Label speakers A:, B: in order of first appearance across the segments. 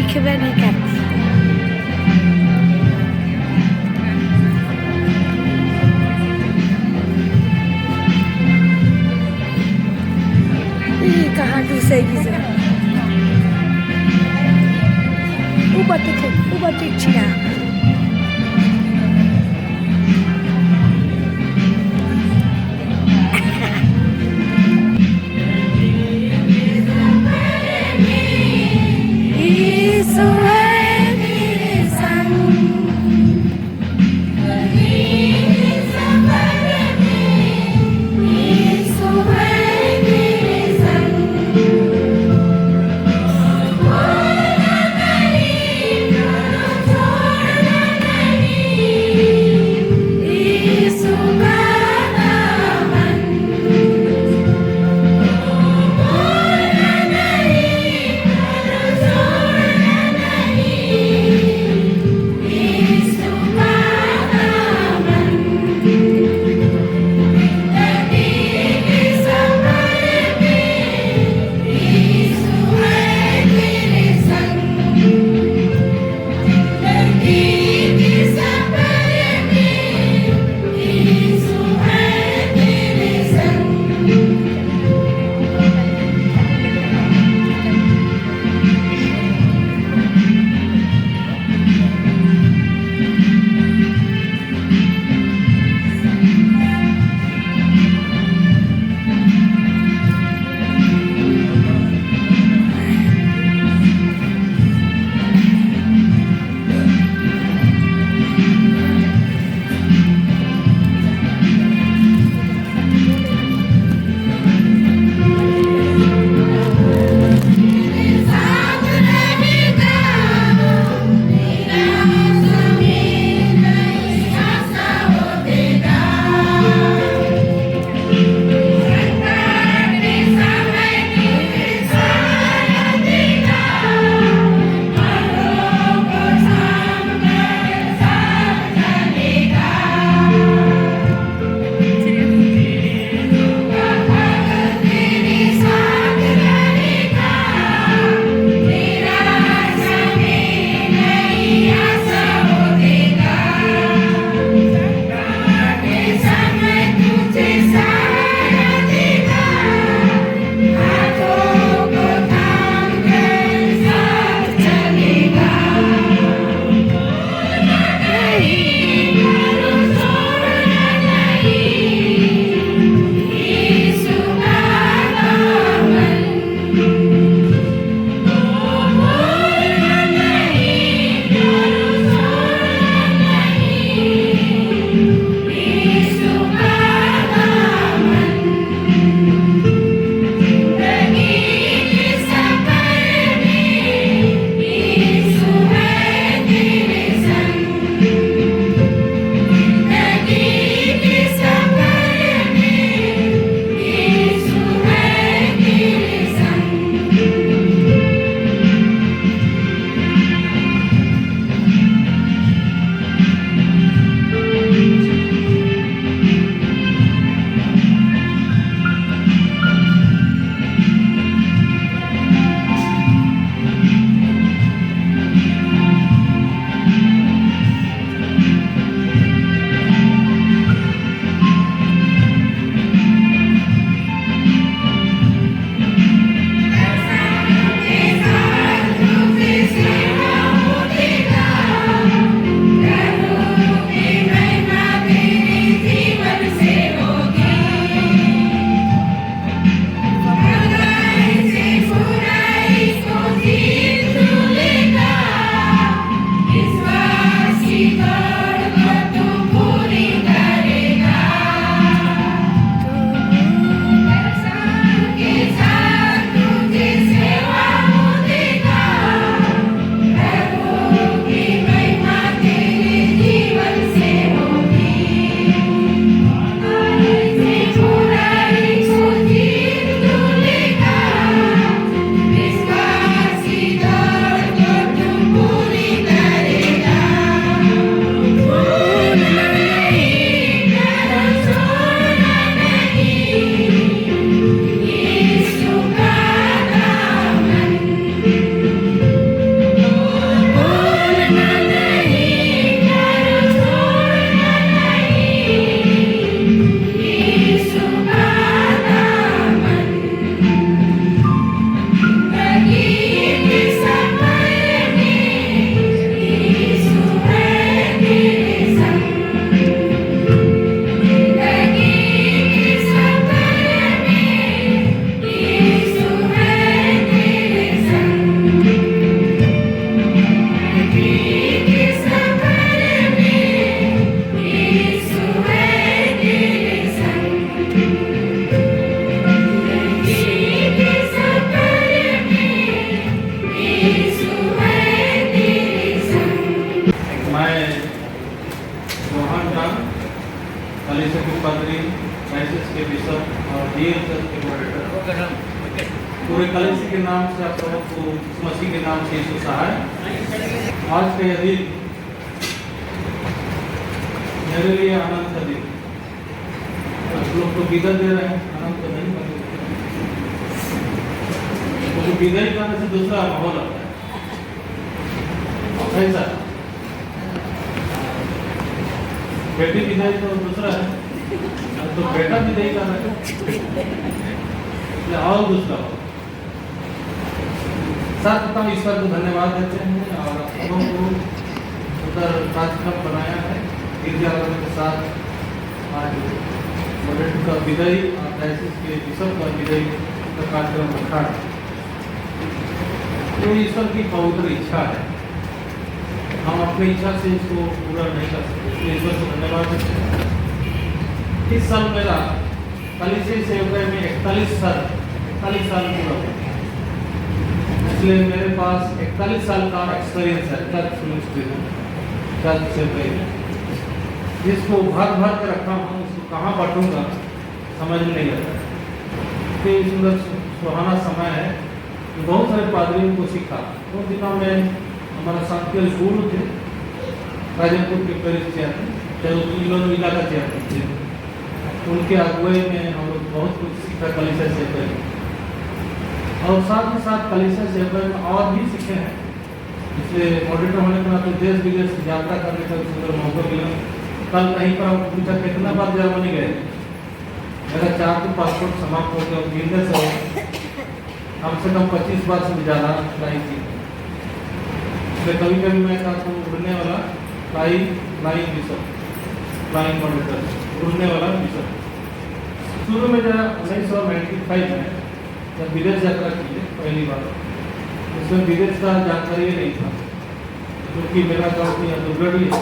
A: que venha cá. कहाँ घुसेगी से ऊपर ठीक छिया
B: कलीसिया के नाम से आप लोगों को मसीह के नाम से यीशु सहाय। आज का यह दिन मेरे लिए आनंद का दिन। आप लोग तो विदा दे रहे हैं, आनंद तो नहीं कर रहे, क्योंकि विदाई करने से दूसरा माहौल आता है। ऐसा बेटी विदाई तो दूसरा है, तो बेटा विदाई कर रहे हैं और दूसरा हो। साथ बताओ ईश्वर को धन्यवाद देते हैं और आप लोगों को उधर कार्यक्रम बनाया है गिरजाघरों के साथ। आज मॉडरेटर का विदाई और डायसिस के बिशप का विदाई का कार्यक्रम रखा है। ये ईश्वर की पवित्र इच्छा है, हम अपनी इच्छा से इसको पूरा नहीं कर सकते, इसलिए ईश्वर को धन्यवाद देते हैं। इस साल मेरा कलीसिया सेवकाई में 41 साल पूरा हुआ, इसलिए मेरे पास 41 साल का एक्सपीरियंस है चर्च मिनिस्ट्री में, चर्च सेवकाई में, जिसको भर के रखा हूँ। इसको कहाँ बांटूंगा समझ में नहीं आता। तो सुंदर सुहाना समय है। बहुत सारे पादरियों को सीखा। उन दिनों में हमारा शांतिल गुरु थे, राजनपुर के पेरिस चेयरमैन, इलाका चेयरमैन थे। उनके अगुवाई में हम लोग बहुत कुछ सीखा कलीसिया सेवकाई में, और साथ ही साथ कलीसिया सेवकाई में और भी सीखे हैं। इसलिए मॉडरेटर होने के नाते देश विदेश की यात्रा करने का सुंदर मौका मिला। कल कहीं पर पूछा कितना बार जर्मनी गए, मेरा 4 तो पासपोर्ट समाप्त हो गया, मिलने से कम 25 बार से ज़्यादा फ्लाई की। कभी मैं कहता हूँ उड़ने वाला फ्लाइंग बिशप, फ्लाइंग मॉडरेटर, उड़ने वाला बिशप। शुरू में जरा 1995 में जब विदेश यात्रा की है पहली बार, उसमें विदेश का जानकारी नहीं था, क्योंकि मेरा गाँव यहाँ दुर्गढ़ी है,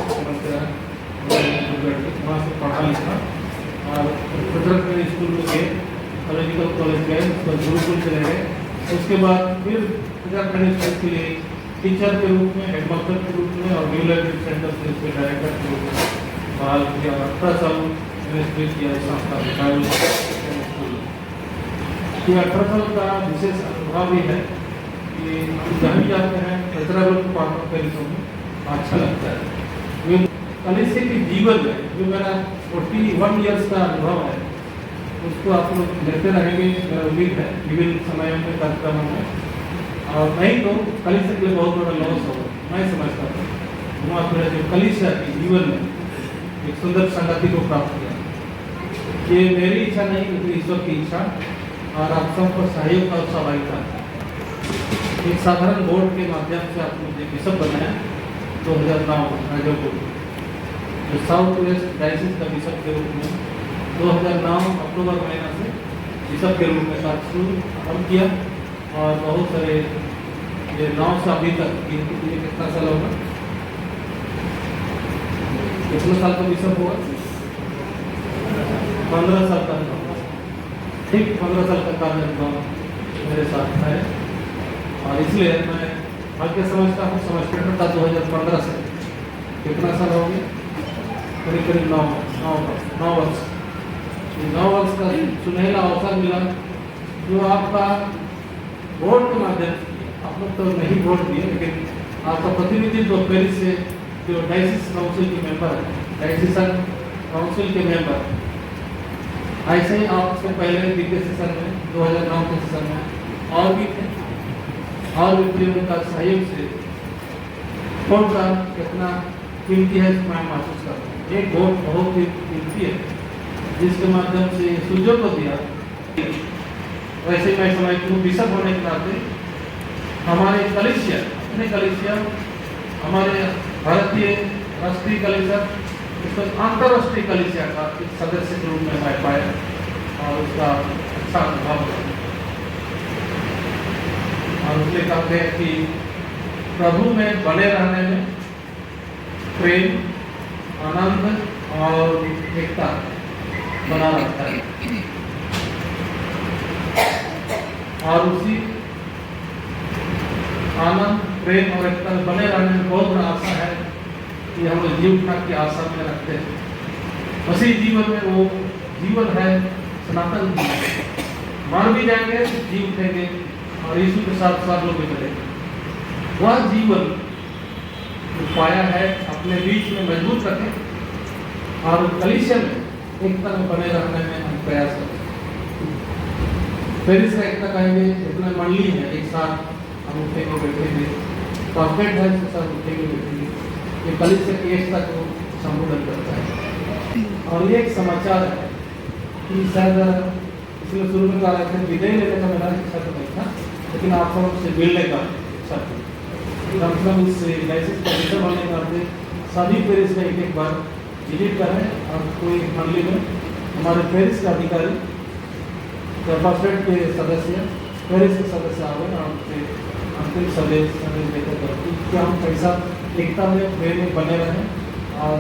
B: वहाँ से पढ़ा लिखा और फजरत में स्कूल में गए, पॉलिटिकल कॉलेज गए, उसके गुरुकुल चले गए। उसके बाद फिर फजरत के लिए टीचर के रूप में, हेडमास्टर के रूप में और न्यू लाइब्रेरी सेंटर से उसके डायरेक्टर के रूप में बहाल किया। 18 साल मैंने किया इस संस्था में, बाइबल स्कूल। ये 18 साल का विशेष अनुभव भी है कि हम जहाँ जाते हैं कचरा लोग को पार्ट ऑफ पेरिसों में अच्छा लगता है। कलीसिया के जीवन में जो मेरा 41 ईयर्स का अनुभव है, उसको आप लोग लेते रहेंगे, मेरा उम्मीद है विभिन्न समयों में, कार्यक्रमों में। और नहीं तो कलीसिया के लिए बहुत बड़ा लॉस होगा, मैं समझता हूँ। वहाँ फिर जो कलीसिया के जीवन में एक सुंदर संगति को प्राप्त किया, ये मेरी इच्छा नहीं, लेकिन ईश्वर की इच्छा और आप सबको सहयोग का सहभागिता। एक साधारण बोर्ड के माध्यम से आप मुझे बिशप बनाया 2009 राजोपुर, जो साउथ वेस्ट डायसिस का बिशप के रूप में 2009 अक्टूबर महीना से बिशप के रूप में काम किया। और बहुत सारे ये 9 से अभी तक कितना साल होगा, कितने साल का बिशप हुआ? 15 साल का, ठीक 15 साल का कार्य मेरे साथ है। और इसलिए मैं भाग्य समझता हूँ, समझते था 2015 से कितना साल हो गया, करीब 9 वर्ष। 9 वर्ष का सुनहरा अवसर मिला, जो आपका वोट के माध्यम से, आप लोग तो नहीं वोट दिए, लेकिन आपका प्रतिनिधित्व पेरिस से जो डायसिस काउंसिल के मेंबर है, डायसिसन काउंसिल के मेंबर, ऐसे ही आपसे पहले बीते सेशन में 2009 के सेशन में और भी थे, और भी उनका सहयोग से वोट का कितना कीमती है मैं महसूस करता हूँ। एक वोट बहुत ही कीमती है, जिसके माध्यम से सुजो को दिया। वैसे मैं समझती हूँ बिशप होने के नाते हमारे कलीसिया, अपने कलीसिया, हमारे भारतीय राष्ट्रीय कलीसिया, इसको अंतर्राष्ट्रीय कलीसिया का एक सदस्य के रूप में मैं पाया और उसका अच्छा अनुभव हुआ। और उसने कहते हैं कि प्रभु में बने रहने में प्रेम, आनंद और एकता बना रहता है, और उसी आनंद, प्रेम और एकता बने रहने में बहुत बड़ा आशा है कि हम लोग जीव उठा की आशा में रखते हैं। उसी जीवन में वो जीवन है सनातन जीवन, मर भी जाएंगे जीव उठेंगे और यीशु के साथ सब लोग मिले, वह जीवन जो पाया है अपने बीच में मजबूत रखें और कलीसिया में एकता में बने रहने में हम प्रयास करें। फिर इसका एकता कहेंगे, इतना मंडली है एक साथ हम उठेंगे बैठेंगे, परफेक्ट है उसके साथ उठेंगे बैठेंगे, ये कलीसिया की एकता को संबोधन करता है। और ये एक समाचार है कि शायद इसलिए शुरू में कहा था विदाई लेने का मेरा इच्छा तो नहीं था, लेकिन आप लोग से मिलने का इच्छा थी। मतलब इस लाइसेंस का विषय होने के नाते सभी पेरिस में एक बार विजिट करें और कोई मंडली में हमारे पेरिस का अधिकारी परफेक्ट के सदस्य पेरिस के सदस्य आवे और अंतिम संदेश लेकर करती कि हम कैसा एकता में बने रहें और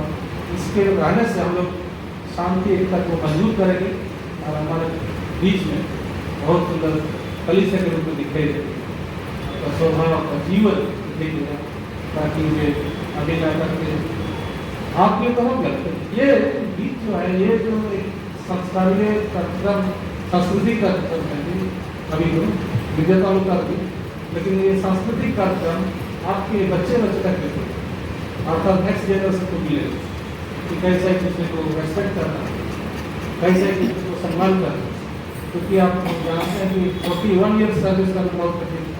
B: इसके रहने से हम लोग शांति एकता को मजबूत करेंगे और हमारे बीच में बहुत सुंदर कलीसिया के रूप में दिखाई देगी, आपका स्वभाव आपका जीवन दिखाई देगा, ताकि वे आगे जा करके आप ये कहो लगते ये गीत जो है ये जो एक संस्कारीय कार्यक्रम सांस्कृतिक कार्यक्रम है अभी तो विजेता लोग करती, लेकिन ये सांस्कृतिक कार्यक्रम आपके बच्चे तक देते आपका नेक्स्ट जनरेशन को मिले कि कैसे एक दूसरे को रेस्पेक्ट करना, कैसे एक दूसरे को सम्मान करना, क्योंकि आप जानते हैं कि 41 ईयर सर्विस करना बहुत कठिन है।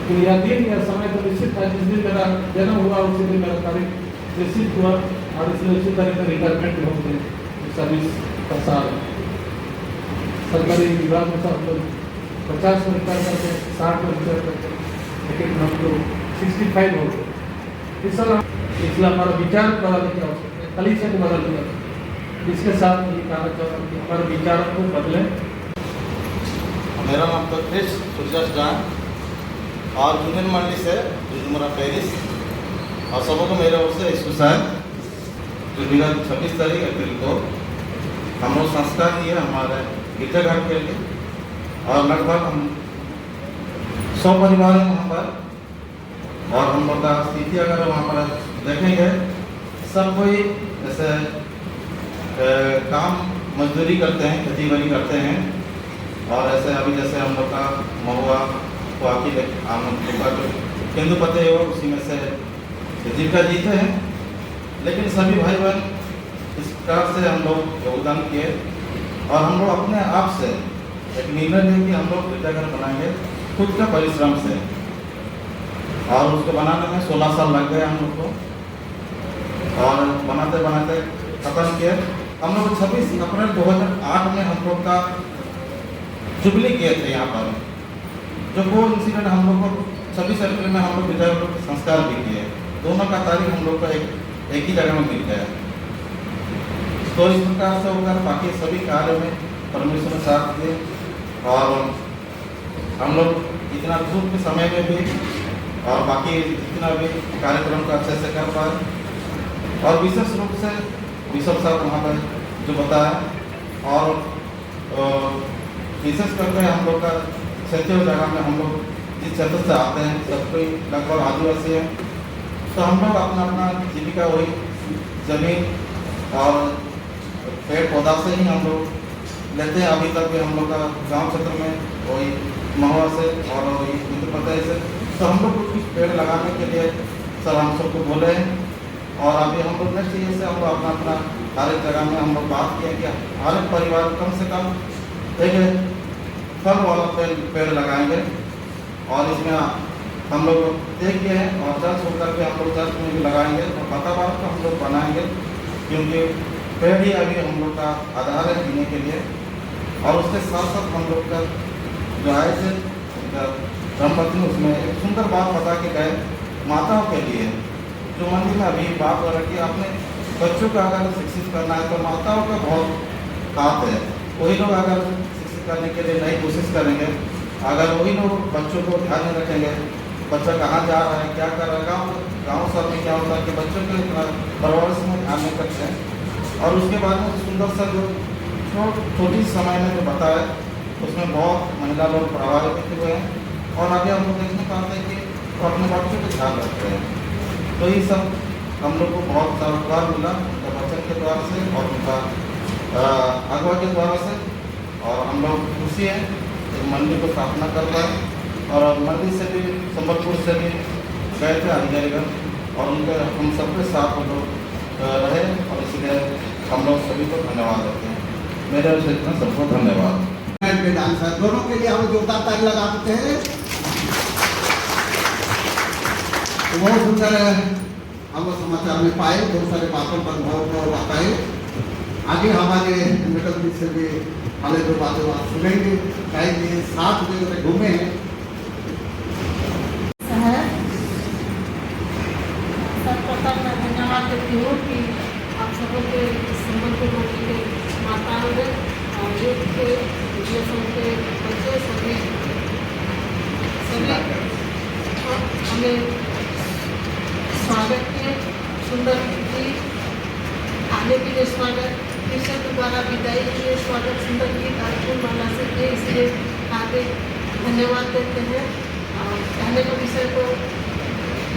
B: तो यह दिन या समय तो निश्चित था, जिस दिन मेरा जन्म हुआ उसी दिन मेरा तारीख निश्चित हुआ और इसलिए उसी तरह का रिटायरमेंट भी होते हैं सर्विस का साल सरकारी विभाग में सब लोग 50 में रिटायर करते हैं, 60 में रिटायर करते हैं, लेकिन हम लोग 65 हो गए। इसलिए हमारा विचार बदलने की आवश्यकता है, कलीसिया को बदलने की। इसके साथ ये कहना चाहता हूँ कि हमारे विचारों को बदलें।
C: मेरा नाम तो क्रिस सुजास जान और यूनियन मंडली से जुजुमरा पेरिस और सबको मेरे ओर से सुशांत जो मेरा 26 तारीख अप्रैल को हम लोग संस्कार किए हमारे गिरजाघर के लिए और लगभग हम 100 परिवार हैं वहाँ पर और हम लोग का स्थिति अगर वहाँ पर देखेंगे सब कोई जैसे काम मजदूरी करते हैं, खेती बाड़ी करते हैं और ऐसे अभी जैसे हम लोग का महुआ वाकी आम का जो केंदू पते हो उसी में से जीविका जीते हैं, लेकिन सभी भाई बहन इस प्रकार से हम लोग योगदान किए और हम लोग अपने आप से एक निर्णय लिए कि हम लोग गिरजाघर बनाएंगे खुद का परिश्रम से और उसको बनाने में 16 साल लग गए हम लोग को और बनाते बनाते खत्म किए। हम लोग 26 अप्रैल 2008 में हम लोग का जुबली किए थे यहाँ पर, जो वो इंसिडेंट हम लोग को 26 अप्रैल में हम लोग गिरजाघर संस्कार भी किए, दोनों का तारीख हम लोग का एक ही जगह में मिल गया। तो इस प्रकार से होकर बाकी सभी कार्य में परमेश्वर ने साथ दिए और हम लोग इतना दुख के समय में भी और बाकी जितना भी कार्यक्रम का अच्छे से कर पाए और विशेष रूप से बिशप साहब वहाँ पर जो बताया और विशेष करके हम लोग का क्षेत्रीय जगह में हम लोग जिस क्षेत्र से आते हैं सब कोई लगभग आदिवासी है, तो हम लोग अपना अपना जीविका वही जमीन और पेड़ पौधा से ही हम लोग लेते हैं। अभी तक भी हम लोग का गांव क्षेत्र में वही महुआ से और वही मित्र से तो हम लोग कुछ पेड़ लगाने के लिए सर हम सबको बोले हैं और अभी हम लोग नेक्स्ट ईयर से हम लोग अपना अपना हर एक जगह में हम लोग बात किए कि हर एक परिवार कम से कम एक फल वाला पेड़ लगाएंगे और इसमें हम लोग तय किए हैं और चर्च होकर के हम लोग चर्च में भी लगाएंगे और वातावरण को हम लोग बनाएंगे, क्योंकि पेड़ ही अभी हम लोग का आधार है जीने के लिए। और उसके साथ साथ हम लोग का जो आए थे दंपति ने उसमें एक सुंदर बात बता के गए माताओं के लिए, जो मंदिर में अभी बात हो रही है अपने बच्चों का अगर शिक्षित करना है तो माताओं का बहुत हाथ है। वही लोग अगर शिक्षित करने के लिए नहीं कोशिश करेंगे, अगर वही लोग बच्चों को ध्यान में रखेंगे, बच्चा कहाँ जा रहा है क्या कर रहा है, गाँव सब में क्या होता है कि बच्चों के परवरिश में ध्यान नहीं करते हैं। और उसके बाद में सुंदर सा जो छोटी समय में जो बताया उसमें बहुत महिला लोग प्रभावित हुए हैं और आगे हम लोग देखने पाते हैं कि वो अपने बच्चों को ध्यान रखते हैं। तो ये सब हम लोग को बहुत सरोकार मिला उनका बच्चन के द्वारा से और उनका अगवा के द्वारा से, और हम लोग खुशी हैं एक मंदिर को स्थापना कर पाए और मंदिर से भी संबलपुर से भी गए थे अधिकारीगण और उनके हम सबके साथ हम लोग रहे और इसलिए हम लोग सभी को धन्यवाद देते हैं। मेरे ओर से इतना सबको धन्यवाद।
D: डांसर दोनों के लिए हम जोरदार ताली लगा देते हैं। तो बहुत सुंदर हम लोग समाचार में पाए, बहुत सारे बातों पर बहुत बताए। आगे हमारे मैडम जी से भी हमें दो बातें सुनेंगे, कहेंगे साथ में घूमे हैं।
E: सर्वप्रथम मैं धन्यवाद देती हूँ कि आप सबों के संबलपुर मंडी के माताओं ने और यूथ के विदेशों के बच्चे सभी हमें स्वागत किए। सुंदर की आने के लिए स्वागत, कृषक द्वारा विदाई के लिए स्वागत, सुंदर की कार्यक्रम माला से किए, इसलिए आगे धन्यवाद देते हैं। और कहने का विषय तो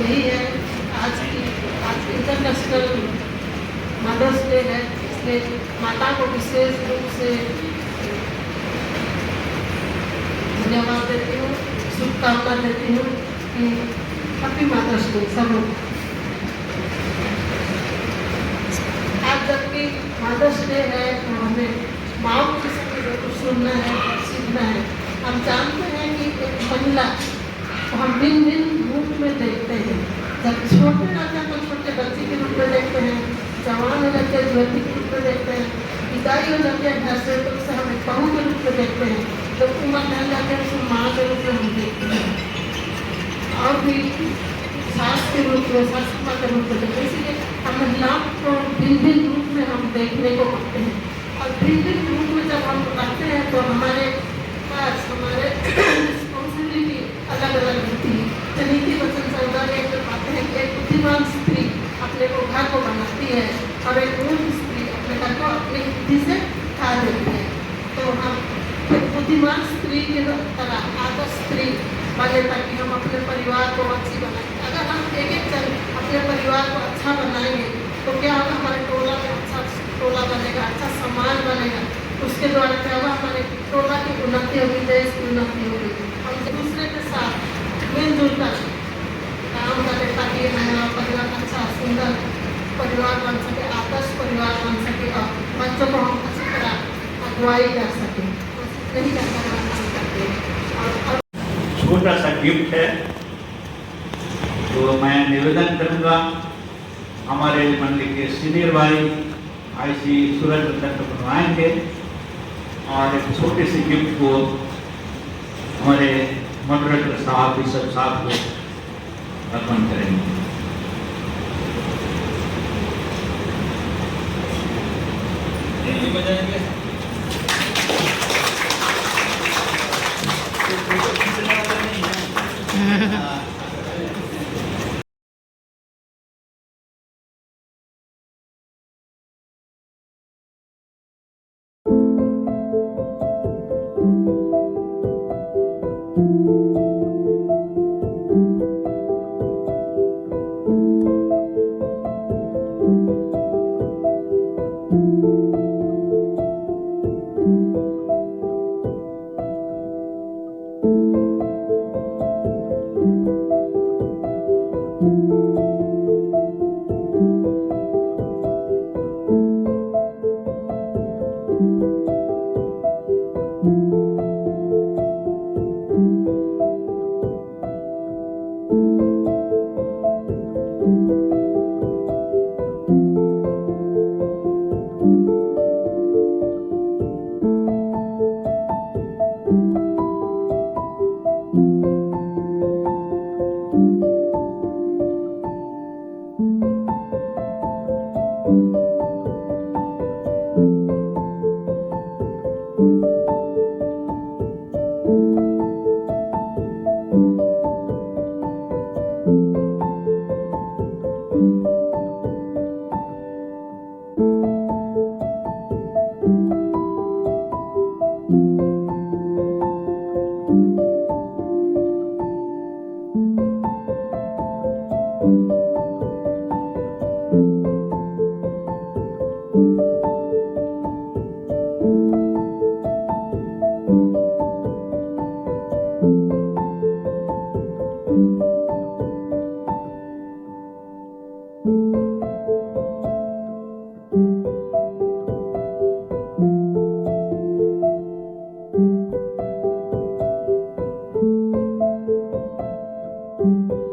E: यही है, आज इंटरनेशनल मदर्स डे है, इसलिए माता को विशेष रूप से धन्यवाद देती हूँ, शुभकामना देती हूँ कि हैप्पी मदर्स डे सब लोग। आज जबकि मदर्स डे है तो हमें माँ की जरूर सुनना है और सीखना है। हम जानते हैं कि एक महिला को हम भिन्न भिन्न रूप में देखते हैं। जब छोटे रहते हैं तो छोटे बच्चे के रूप में देखते हैं, जवान हो जाते हैं युवती के रूप में देखते हैं, विदाई हो जाते हैं घर से तो उसे हम एक बहू के रूप में देखते हैं, जब उम्र ढल जाते हैं उसको माँ के रूप में हम देखते हैं और भी सास के रूप में, सास माँ के रूप में देखते हैं। इसलिए हम महिलाओं को भिन्न भिन्न रूप में हम देखने को पाते हैं और भिन्न भिन्न रूप में जब हम बताते हैं तो हमारे पास हमारे रिस्पॉन्सिबिलिटी अलग अलग होती है। नीति वचन संहिता में पाते हैं कि एक बुद्धिमान स्त्री अपने को घर को बनाती है और एक मूर्ख स्त्री अपने घर को अपनी बुद्धि से खा देती है। तो हम एक बुद्धिमान स्त्री की तरह आदर्श स्त्री बने ताकि हम अपने परिवार को अच्छी बनाएं। अगर हम एक एक चल अपने परिवार को अच्छा बनाएंगे तो क्या होगा, हमारे टोला में अच्छा टोला बनेगा, अच्छा समाज बनेगा। उसके द्वारा क्या होगा, हमारे टोला की उन्नति होगी, देश की उन्नति होगी। हम एक दूसरे के साथ मिलजुल कर काम करें ताकि हमारा परिवार अच्छा सुंदर परिवार बन सके, आदर्श परिवार बन सके और बच्चों को हम अच्छी तरह अगुवाई कर सकें। यही करते हैं।
F: छोटा सा गिफ्ट है तो मैं निवेदन करूंगा हमारे मंडली के सीनियर भाई आईसी सूरज तक बनवाएंगे और एक छोटे से गिफ्ट को हमारे मॉडरेटर साहब बिशप साहब को अर्पण करेंगे।
A: है।